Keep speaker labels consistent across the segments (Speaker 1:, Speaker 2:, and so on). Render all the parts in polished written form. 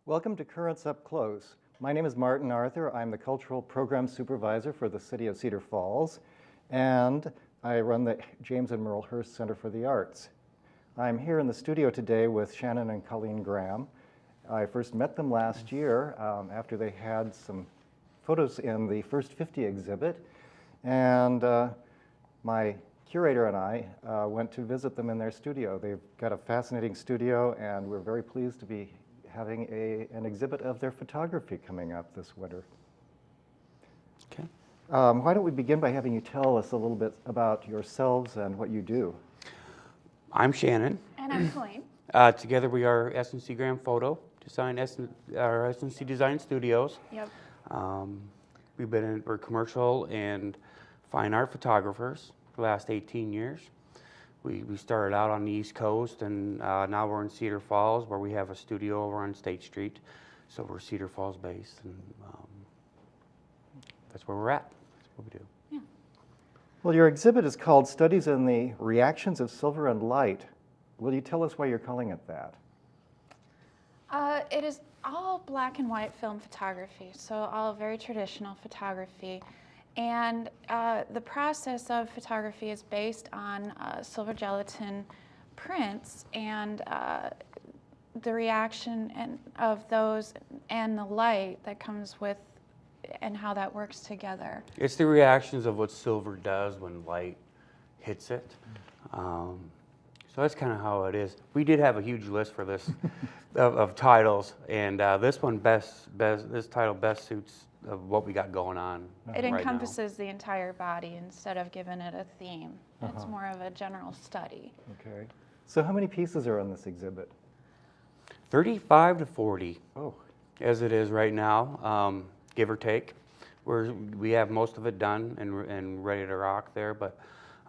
Speaker 1: Welcome to Currents Up Close. My name is Martin Arthur. I'm the Cultural Program Supervisor for the City of Cedar Falls, and I run the James and Merle Hearst Center for the Arts. I'm here in the studio today with Shannon and Colleen Graham. I first met them last year after they had some photos in the First 50 exhibit, and my curator and I went to visit them in their studio. They've got a fascinating studio, and we're very pleased to be having an exhibit of their photography coming up this winter.
Speaker 2: Okay.
Speaker 1: Why don't we begin by having you tell us a little bit about yourselves and what you do?
Speaker 2: I'm Shannon.
Speaker 3: And I'm Colleen.
Speaker 2: Together we are S&C Graham Photo Design, our S&C Design Studios.
Speaker 3: Yep.
Speaker 2: We're commercial and fine art photographers for the last 18 years. We started out on the East Coast, and now we're in Cedar Falls, where we have a studio over on State Street. So we're Cedar Falls based, and that's where we're at. That's what we do.
Speaker 3: Yeah.
Speaker 1: Well, your exhibit is called Studies in the Reactions of Silver and Light. Will you tell us why you're calling it that?
Speaker 3: It is all black and white film photography, so all very traditional photography. And the process of photography is based on silver gelatin prints, and the reaction of those and the light that comes with, and how that works together.
Speaker 2: It's the reactions of what silver does when light hits it. So that's kind of how it is. We did have a huge list for this of titles, and this one this title best suits of what we got going on.
Speaker 3: It
Speaker 2: right
Speaker 3: encompasses the entire body instead of giving it a theme. It's more of a general study.
Speaker 1: Okay. So how many pieces are on this exhibit?
Speaker 2: 35 to 40.
Speaker 1: Oh.
Speaker 2: As it is right now, give or take. We have most of it done and ready to rock there, but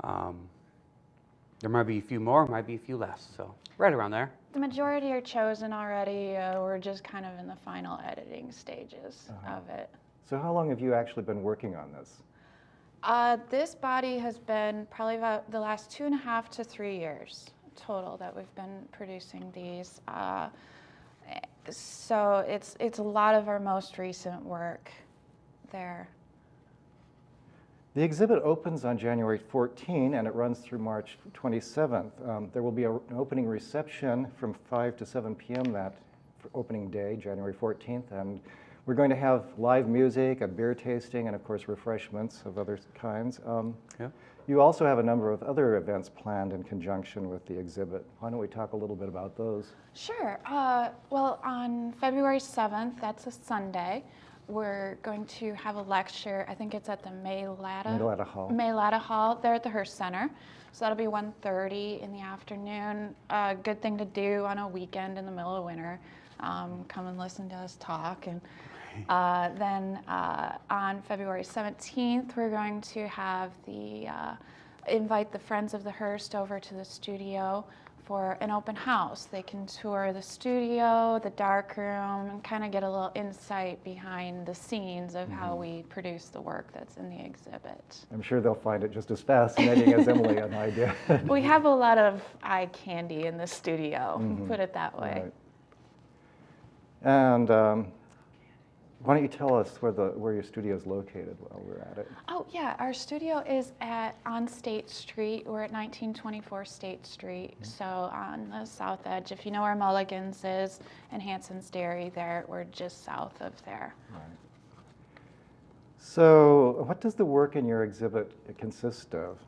Speaker 2: there might be a few more, might be a few less, so right around there.
Speaker 3: The majority are chosen already. We're just kind of in the final editing stages of it.
Speaker 1: So how long have you actually been working on this?
Speaker 3: This body has been probably about the last 2.5 to 3 years total that we've been producing these. So it's a lot of our most recent work there.
Speaker 1: The exhibit opens on January 14 and it runs through March 27th. There will be an opening reception from 5 to 7 p.m. that opening day, January 14th, and we're going to have live music, a beer tasting, and of course refreshments of other kinds.
Speaker 2: Yeah.
Speaker 1: You also have a number of other events planned in conjunction with the exhibit. Why don't we talk a little bit about those?
Speaker 3: Sure. Well, on February 7th, that's a Sunday, we're going to have a lecture. I think it's at the May Latta Hall there at the Hearst Center. So that'll be 1:30 in the afternoon. Good thing to do on a weekend in the middle of winter. Come and listen to us talk. And then on February 17th, we're going to have invite the Friends of the Hearst over to the studio for an open house. They can tour the studio, the darkroom, and kind of get a little insight behind the scenes of how we produce the work that's in the exhibit.
Speaker 1: I'm sure they'll find it just as fascinating as Emily and I did.
Speaker 3: We have a lot of eye candy in the studio, put it that way.
Speaker 1: Right. And why don't you tell us where your studio is located while we're at it?
Speaker 3: Oh yeah, our studio is on State Street. We're at 1924 State Street, so on the south edge. If you know where Mulligan's is and Hanson's Dairy there, we're just south of there.
Speaker 1: Right. So what does the work in your exhibit consist of?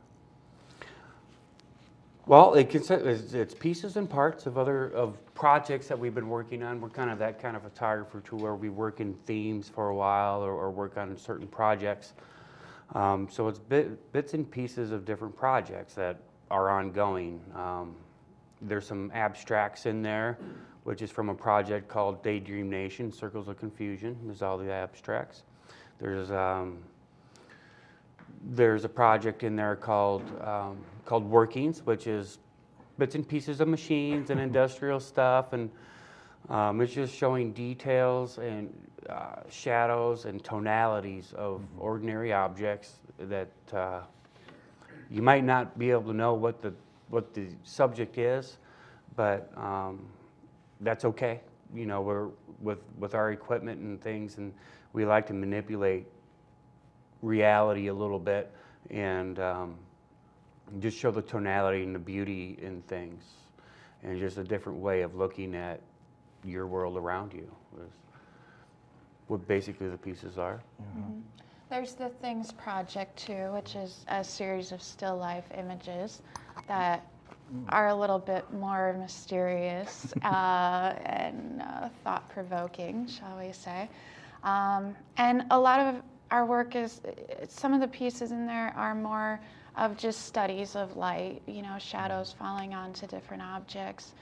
Speaker 2: Well, it's pieces and parts of projects that we've been working on. We're kind of that kind of photographer to where we work in themes for a while or work on certain projects. So it's bits and pieces of different projects that are ongoing. There's some abstracts in there, which is from a project called Daydream Nation, Circles of Confusion. There's all the abstracts. There's a project in there called Workings, which is bits and pieces of machines and industrial stuff, and it's just showing details and shadows and tonalities of ordinary objects that you might not be able to know what the subject is, but that's okay. you know, we're with our equipment and things, and we like to manipulate reality a little bit and just show the tonality and the beauty in things, and just a different way of looking at your world around you is what basically the pieces are.
Speaker 3: Mm-hmm. There's the Things Project too, which is a series of still life images that are a little bit more mysterious and thought-provoking, shall we say. And a lot of our work is, some of the pieces in there are more of just studies of light, you know, shadows falling onto different objects.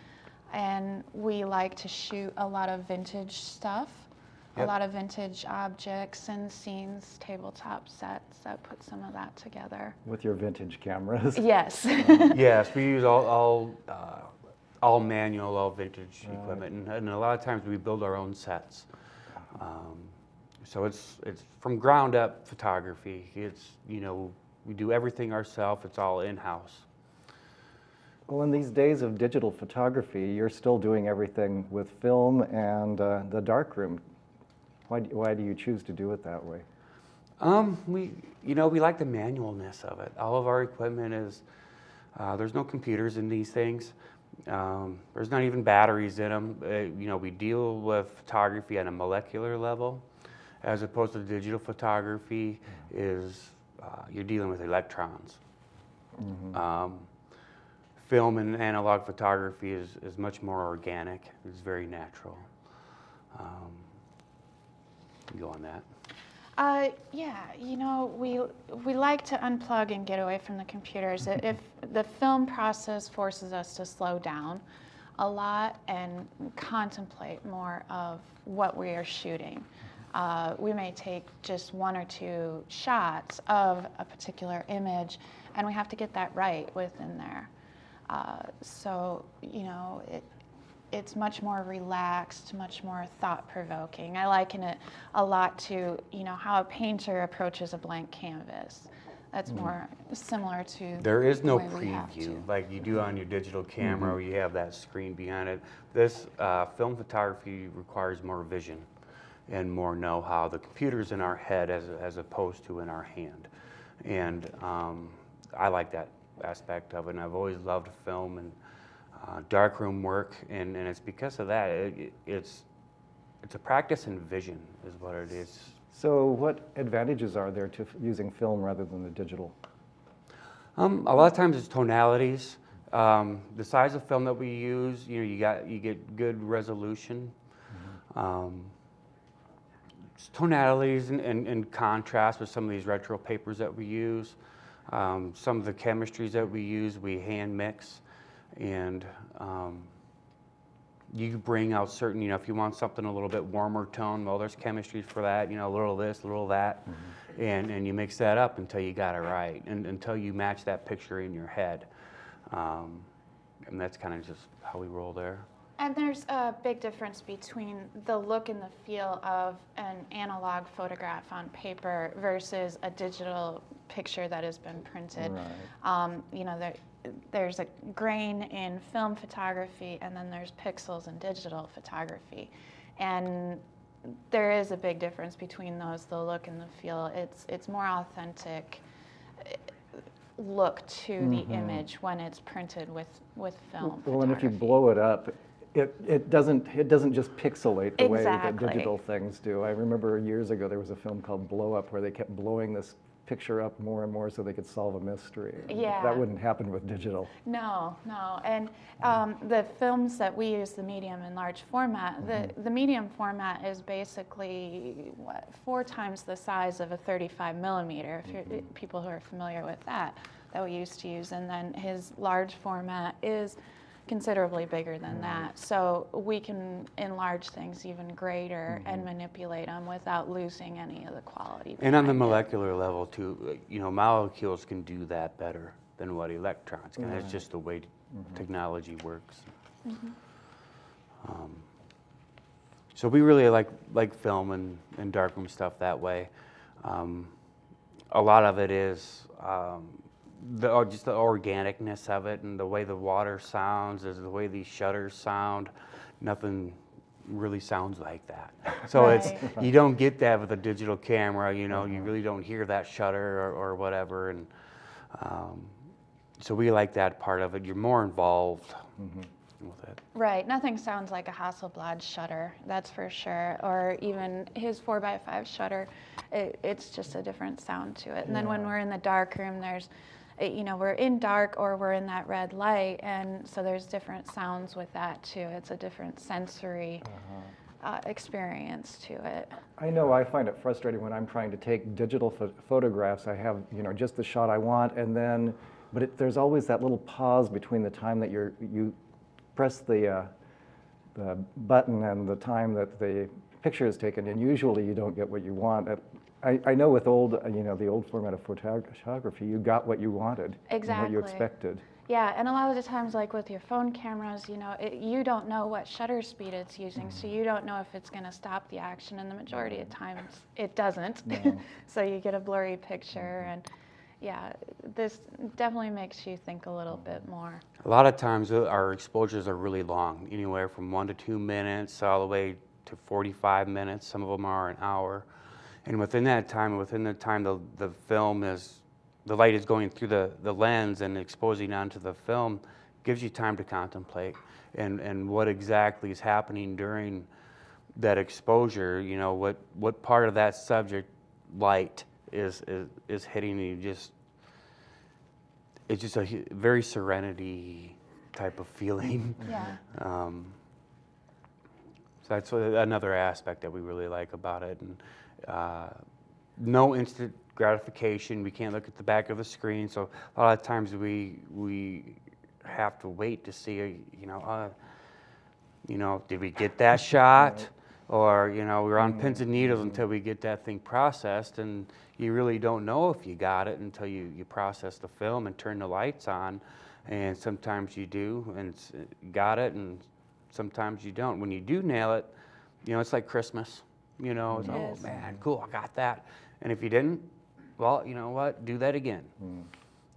Speaker 3: And we like to shoot a lot of vintage stuff. Yep. A lot of vintage objects and scenes, tabletop sets that put some of that together.
Speaker 1: With your vintage cameras?
Speaker 3: Yes.
Speaker 2: Yes, we use all manual, all vintage equipment, and a lot of times we build our own sets. So it's from ground up photography. It's, you know, we do everything ourselves. It's all in-house.
Speaker 1: Well, in these days of digital photography, you're still doing everything with film and the darkroom. Why do you choose to do it that way?
Speaker 2: We like the manualness of it. All of our equipment is, there's no computers in these things. There's not even batteries in them. You know, we deal with photography at a molecular level, as opposed to digital photography is, you're dealing with electrons. Mm-hmm. Film and analog photography is much more organic. It's very natural. Go on that.
Speaker 3: Yeah, you know, we like to unplug and get away from the computers. If the film process forces us to slow down a lot and contemplate more of what we are shooting. We may take just one or two shots of a particular image, and we have to get that right within there. So, you know, it's much more relaxed, much more thought-provoking. I liken it a lot to, you know, how a painter approaches a blank canvas. That's more similar to
Speaker 2: there is no preview like you do on your digital camera where you have that screen behind it. This film photography requires more vision and more know-how. The computer's in our head as opposed to in our hand. And I like that aspect of it, and I've always loved film and darkroom work, and it's because of that. It's a practice in vision is what it is.
Speaker 1: So what advantages are there to using film rather than the digital?
Speaker 2: A lot of times it's tonalities. The size of film that we use, you know, you get good resolution. Tonalities and contrast with some of these retro papers that we use. Some of the chemistries that we use, we hand mix, and you bring out certain, you know, if you want something a little bit warmer tone, well, there's chemistries for that, you know, a little this, a little that, and you mix that up until you got it right, and until you match that picture in your head. And that's kind of just how we roll there.
Speaker 3: And there's a big difference between the look and the feel of an analog photograph on paper versus a digital picture that has been printed. Right. You know, there's a grain in film photography, and then there's pixels in digital photography. And there is a big difference between those, the look and the feel. It's more authentic look to the image when it's printed with film.
Speaker 1: Well, and if you blow it up, it doesn't just pixelate the way that digital things do. I remember years ago there was a film called Blow Up where they kept blowing this picture up more and more so they could solve a mystery.
Speaker 3: Yeah.
Speaker 1: That wouldn't happen with digital.
Speaker 3: No. And the films that we use, the medium and large format, the medium format is basically 4 times the size of a 35 millimeter, if you're, people who are familiar with that we used to use. And then his large format is considerably bigger than that. So we can enlarge things even greater and manipulate them without losing any of the quality.
Speaker 2: And on the molecular level too, you know, molecules can do that better than what electrons can. It's just the way technology works. So we really like film and darkroom stuff that way. A lot of it is just the organicness of it, and the way the water sounds, is the way these shutters sound. Nothing really sounds like that. So
Speaker 3: Right.
Speaker 2: you don't get that with a digital camera, you know, you really don't hear that shutter or whatever. And so we like that part of it. You're more involved with it.
Speaker 3: Right, nothing sounds like a Hasselblad shutter, that's for sure, or even his 4x5 shutter. It's just a different sound to it. And then when we're in the dark room, there's, you know, we're in dark or we're in that red light, and so there's different sounds with that too. It's a different sensory experience to it.
Speaker 1: I know I find it frustrating when I'm trying to take digital photographs. I have, you know, just the shot I want, and then, but there's always that little pause between the time that you press the button and the time that the picture is taken, and usually you don't get what you want. I know with old, you know, the old format of photography, you got what you wanted,
Speaker 3: Exactly.
Speaker 1: and what you expected.
Speaker 3: Yeah, and a lot of the times, like with your phone cameras, you know, you don't know what shutter speed it's using, so you don't know if it's going to stop the action, and the majority of times it doesn't.
Speaker 1: No.
Speaker 3: So you get a blurry picture, and yeah, this definitely makes you think a little bit more.
Speaker 2: A lot of times our exposures are really long, anywhere from 1 to 2 minutes all the way to 45 minutes. Some of them are an hour. And within the time the film is, the light is going through the lens and exposing onto the film, gives you time to contemplate and what exactly is happening during that exposure. You know, what part of that subject light is hitting you. It's just a very serenity type of feeling.
Speaker 3: Yeah.
Speaker 2: So that's another aspect that we really like about it. And no instant gratification. We can't look at the back of the screen. So a lot of times we have to wait to see, you know, did we get that shot? Or, you know, we're on pins and needles until we get that thing processed, and you really don't know if you got it until you process the film and turn the lights on. And sometimes you do and got it, and sometimes you don't. When you do nail it, you know, it's like Christmas. You know, it's, oh man, cool, I got that. And if you didn't, well, you know what, do that again.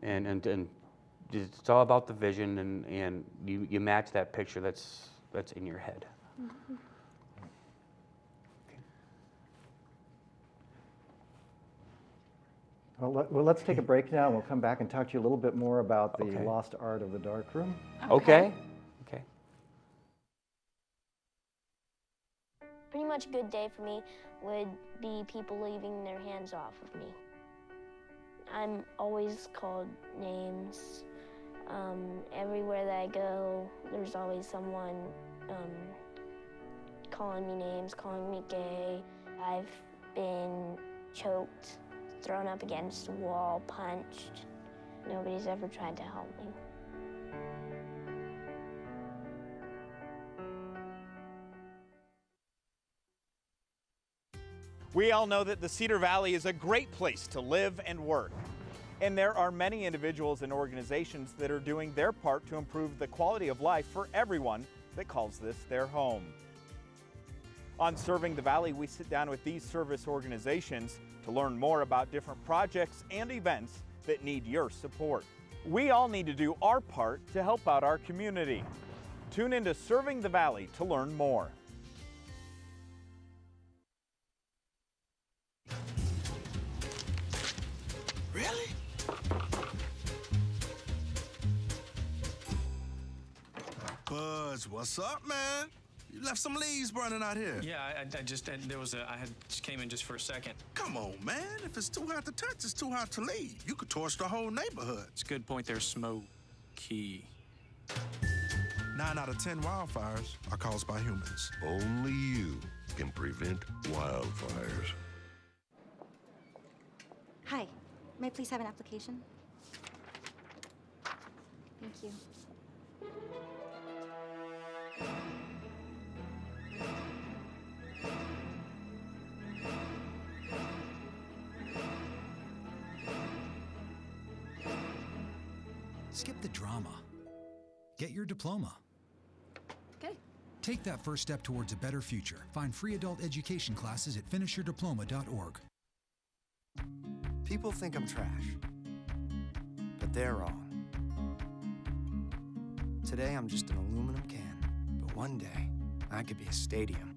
Speaker 2: And it's all about the vision, and you match that picture that's in your head.
Speaker 1: Well, let's take a break now, and we'll come back and talk to you a little bit more about the lost art of the darkroom.
Speaker 2: Okay.
Speaker 4: Pretty much a good day for me would be people leaving their hands off of me. I'm always called names. Everywhere that I go, there's always someone calling me names, calling me gay. I've been choked, thrown up against a wall, punched. Nobody's ever tried to help me.
Speaker 5: We all know that the Cedar Valley is a great place to live and work. And there are many individuals and organizations that are doing their part to improve the quality of life for everyone that calls this their home. On Serving the Valley, we sit down with these service organizations to learn more about different projects and events that need your support. We all need to do our part to help out our community. Tune into Serving the Valley to learn more.
Speaker 6: Really? Buzz, what's up, man? You left some leaves burning out here.
Speaker 7: Yeah, I just came in just for a second.
Speaker 6: Come on, man. If it's too hot to touch, it's too hot to leave. You could torch the whole neighborhood.
Speaker 7: It's a good point there, Smokey.
Speaker 6: 9 out of 10 wildfires are caused by humans.
Speaker 8: Only you can prevent wildfires.
Speaker 9: Hi, may I please have an application? Thank you.
Speaker 10: Skip the drama. Get your diploma.
Speaker 9: Okay.
Speaker 10: Take that first step towards a better future. Find free adult education classes at finishyourdiploma.org.
Speaker 11: People think I'm trash, but they're wrong. Today I'm just an aluminum can, but one day I could be a stadium.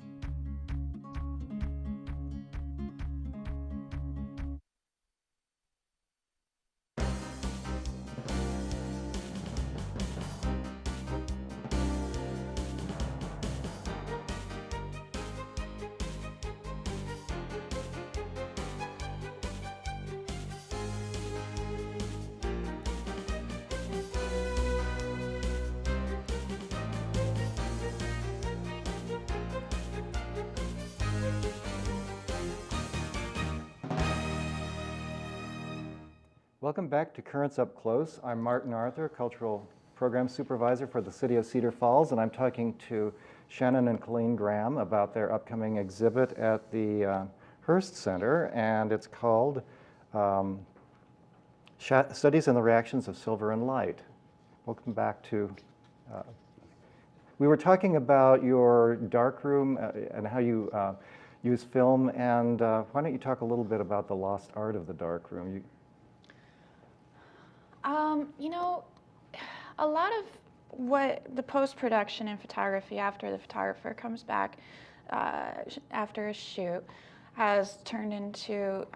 Speaker 1: Welcome back to Currents Up Close. I'm Martin Arthur, Cultural Program Supervisor for the City of Cedar Falls, and I'm talking to Shannon and Colleen Graham about their upcoming exhibit at the Hearst Center, and it's called Studies in the Reactions of Silver and Light. Welcome back to, we were talking about your darkroom and how you use film, and why don't you talk a little bit about the lost art of the darkroom?
Speaker 3: You know, a lot of what the post-production in photography after the photographer comes back after a shoot has turned into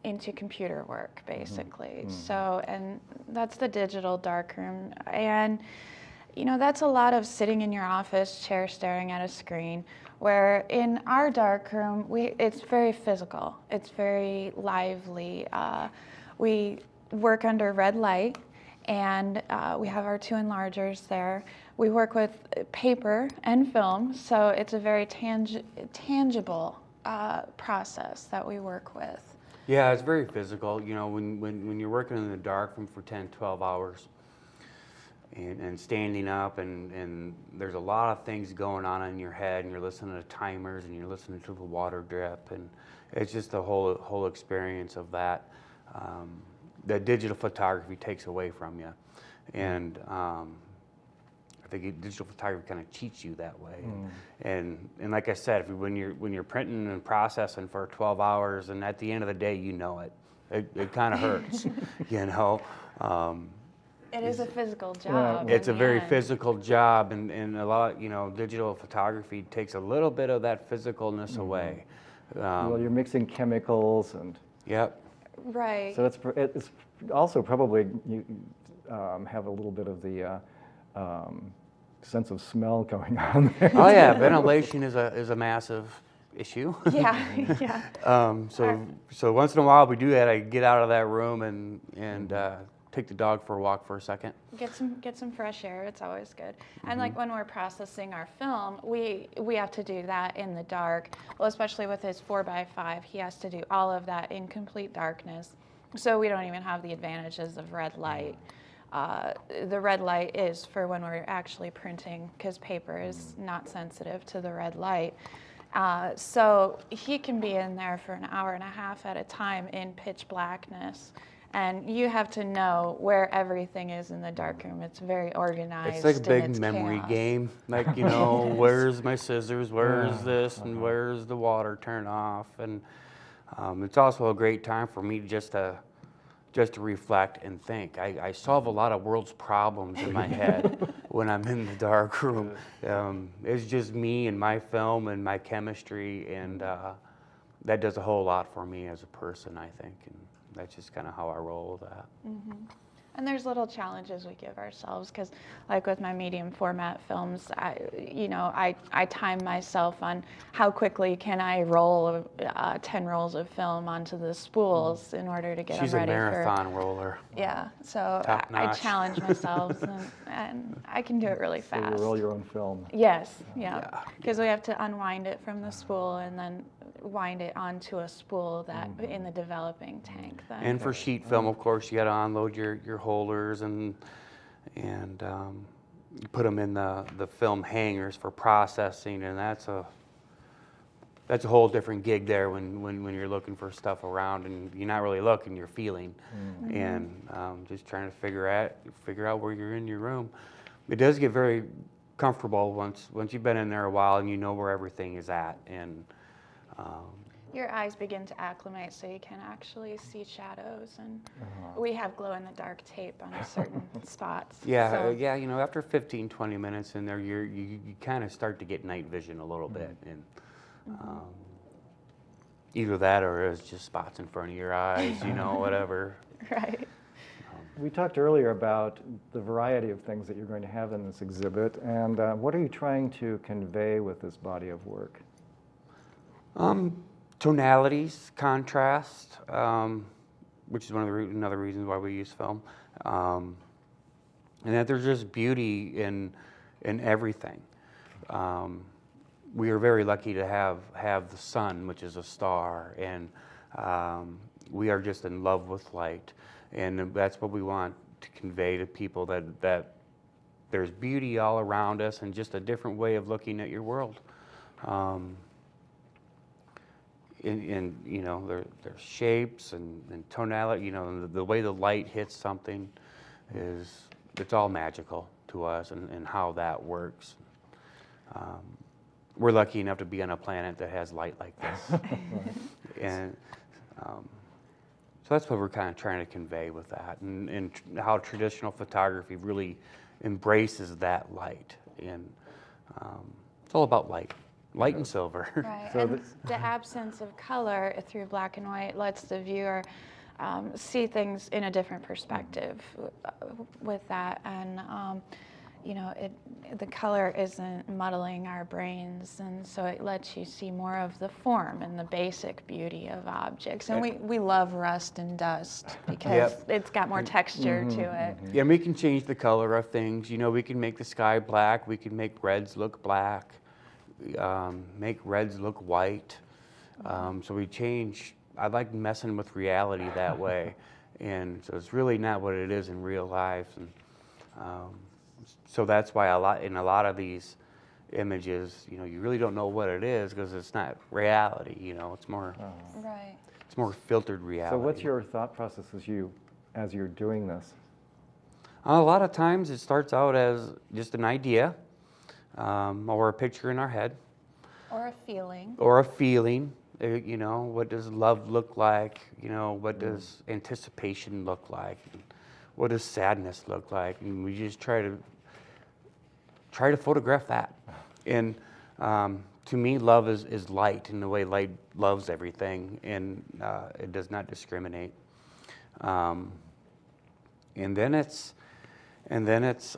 Speaker 3: into computer work, basically. So, and that's the digital darkroom. And, you know, that's a lot of sitting in your office chair staring at a screen, where in our darkroom, it's very physical. It's very lively. We work under red light, and we have our 2 enlargers there. We work with paper and film, so it's a very tangible process that we work with.
Speaker 2: Yeah, it's very physical. You know, when you're working in the darkroom for 10, 12 hours and standing up, and there's a lot of things going on in your head, and you're listening to timers, and you're listening to the water drip, and it's just the whole experience of that. That digital photography takes away from you, and I think digital photography kind of cheats you that way. And like I said, when you're printing and processing for 12 hours, and at the end of the day, you know it kind of hurts, you know.
Speaker 3: It is a physical job.
Speaker 2: It's a very physical job, and a lot, you know, digital photography takes a little bit of that physicalness away.
Speaker 1: Well, you're mixing chemicals and.
Speaker 2: Yep.
Speaker 3: Right.
Speaker 1: So it's also probably you have a little bit of the sense of smell going on there.
Speaker 2: Oh yeah, ventilation is a massive issue.
Speaker 3: Yeah, yeah.
Speaker 2: So once in a while we do that. I get out of that room and take the dog for a walk for a second.
Speaker 3: Get some fresh air. It's always good. And like when we're processing our film, we have to do that in the dark. Well, especially with his 4x5, he has to do all of that in complete darkness. So we don't even have the advantages of red light. The red light is for when we're actually printing, because paper is not sensitive to the red light. So he can be in there for an hour and a half at a time in pitch blackness. And you have to know where everything is in the darkroom. It's very organized.
Speaker 2: It's like a big memory game. Like, you know, where's my scissors? Where's this? And where's the water turn off? And it's also a great time for me just to reflect and think. I solve a lot of world's problems in my head when I'm in the darkroom. It's just me and my film and my chemistry, and that does a whole lot for me as a person, I think. And that's just kind of how I roll with that.
Speaker 3: And there's little challenges we give ourselves, because like with my medium format films, I time myself on how quickly can I roll 10 rolls of film onto the spools in order to get them ready.
Speaker 2: She's a marathon roller.
Speaker 3: Yeah, so I challenge myself, and I can do it really fast.
Speaker 1: So you roll your own film.
Speaker 3: Yes, yeah, because we have to unwind it from the spool and then wind it onto a spool that in the developing tank. Then.
Speaker 2: And for sheet film, of course, you got to unload your holders and you put them in the film hangers for processing, and that's a whole different gig there when you're looking for stuff around, and you're not really looking, you're feeling, and just trying to figure out where you're in your room. It does get very comfortable once you've been in there a while and you know where everything is at, and
Speaker 3: your eyes begin to acclimate so you can actually see shadows, and we have glow-in-the-dark tape on certain spots.
Speaker 2: Yeah,
Speaker 3: so.
Speaker 2: yeah, you know, after 15, 20 minutes in there, you kind of start to get night vision a little bit, and either that or it's just spots in front of your eyes, you know, whatever.
Speaker 3: Right.
Speaker 1: We talked earlier about the variety of things that you're going to have in this exhibit, and what are you trying to convey with this body of work?
Speaker 2: Tonalities, contrast, which is another reason why we use film, and that there's just beauty in everything. We are very lucky to have the sun, which is a star, and we are just in love with light, and that's what we want to convey to people, that there's beauty all around us and just a different way of looking at your world. In you know, there's shapes and tonality, you know, the way the light hits something it's all magical to us, and how that works. We're lucky enough to be on a planet that has light like this. And so that's what we're kind of trying to convey with that, and how traditional photography really embraces that light. And it's all about light. Light and silver.
Speaker 3: Right,
Speaker 1: So
Speaker 3: and the absence of color through black and white lets the viewer see things in a different perspective with that, and you know, the color isn't muddling our brains, and so it lets you see more of the form and the basic beauty of objects. And we love rust and dust because it's got more texture to it.
Speaker 2: Yeah, and we can change the color of things. You know, we can make the sky black. We can make reds look black. Make reds look white. So we change. I like messing with reality that way, and so it's really not what it is in real life. And so that's why in a lot of these images, you know, you really don't know what it is because it's not reality. You know, it's more
Speaker 3: Right.
Speaker 2: It's more filtered reality.
Speaker 1: So what's your thought process as you're doing this?
Speaker 2: A lot of times it starts out as just an idea. Or a picture in our head.
Speaker 3: Or a feeling.
Speaker 2: Or a feeling. You know, what does love look like? You know, what does anticipation look like? What does sadness look like? And we just try to photograph that. And to me, love is light, and the way light loves everything, and it does not discriminate. And then it's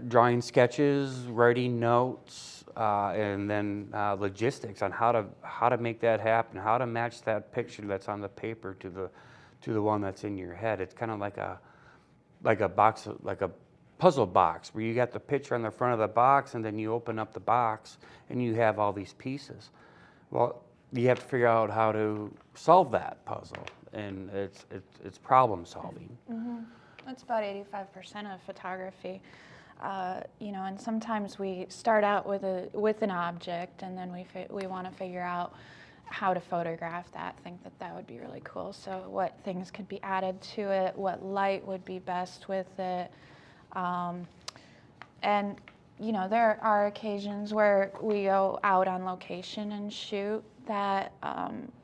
Speaker 2: drawing sketches, writing notes, and then logistics on how to make that happen, how to match that picture that's on the paper to the one that's in your head. It's kind of like a box, like a puzzle box, where you got the picture on the front of the box, and then you open up the box, and you have all these pieces. Well, you have to figure out how to solve that puzzle, and it's problem solving.
Speaker 3: That's about 85% of photography, you know. And sometimes we start out with an object, and then we want to figure out how to photograph that. Think that would be really cool. So what things could be added to it? What light would be best with it? And you know, there are occasions where we go out on location and shoot that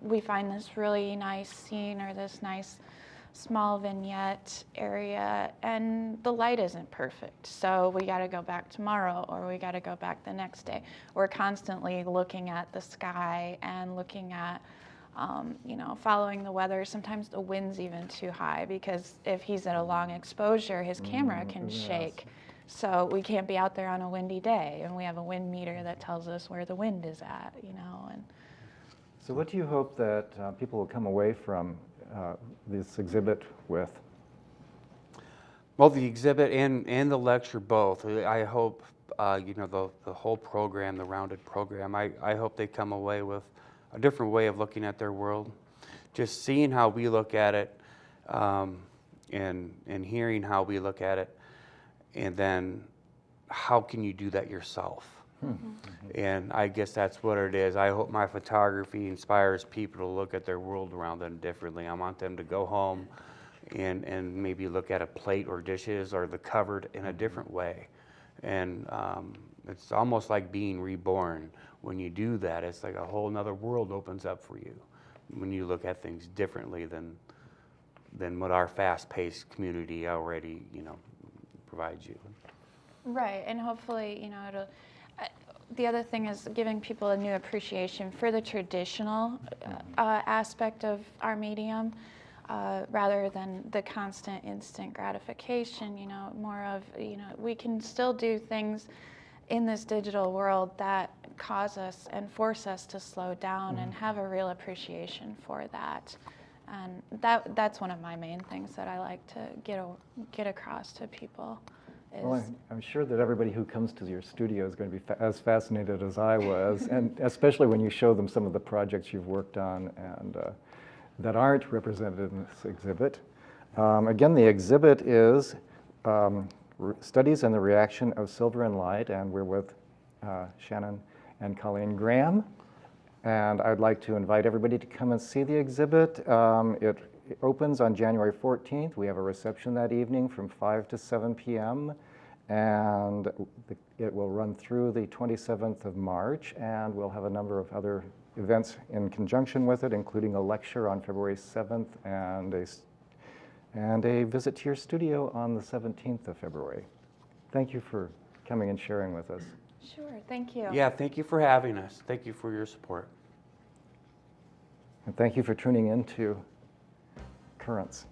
Speaker 3: we find this really nice scene or this nice small vignette area, and the light isn't perfect, so we got to go back tomorrow, or we got to go back the next day. We're constantly looking at the sky and looking at you know, following the weather. Sometimes the wind's even too high, because if he's at a long exposure, his camera can shake. So we can't be out there on a windy day, and we have a wind meter that tells us where the wind is at, you know. And
Speaker 1: so what do you hope that people will come away from this exhibit with?
Speaker 2: Well, the exhibit and the lecture both. I hope, you know, the whole program, the rounded program, I hope they come away with a different way of looking at their world. Just seeing how we look at it, and hearing how we look at it, and then how can you do that yourself? And I guess that's what it is. I hope my photography inspires people to look at their world around them differently. I want them to go home and maybe look at a plate or dishes or the cupboard in a different way. And it's almost like being reborn. When you do that, it's like a whole nother world opens up for you. when you look at things differently than what our fast-paced community already, provides you.
Speaker 3: Right, and hopefully, it'll. The other thing is giving people a new appreciation for the traditional aspect of our medium, rather than the constant instant gratification. More of, we can still do things in this digital world that cause us and force us to slow down and have a real appreciation for that. And that's one of my main things that I like to get across to people.
Speaker 1: Well, I'm sure that everybody who comes to your studio is going to be as fascinated as I was, and especially when you show them some of the projects you've worked on and that aren't represented in this exhibit. Again, the exhibit is Studies and the Reaction of Silver and Light, and we're with Shannon and Colleen Graham. And I'd like to invite everybody to come and see the exhibit. It opens on January 14th. We have a reception that evening from 5 to 7 p.m. And it will run through the 27th of March, and we'll have a number of other events in conjunction with it, including a lecture on February 7th and a visit to your studio on the 17th of February. Thank you for coming and sharing with us.
Speaker 3: Sure, thank you.
Speaker 2: Yeah, thank you for having us. Thank you for your support.
Speaker 1: And thank you for tuning in to Currents.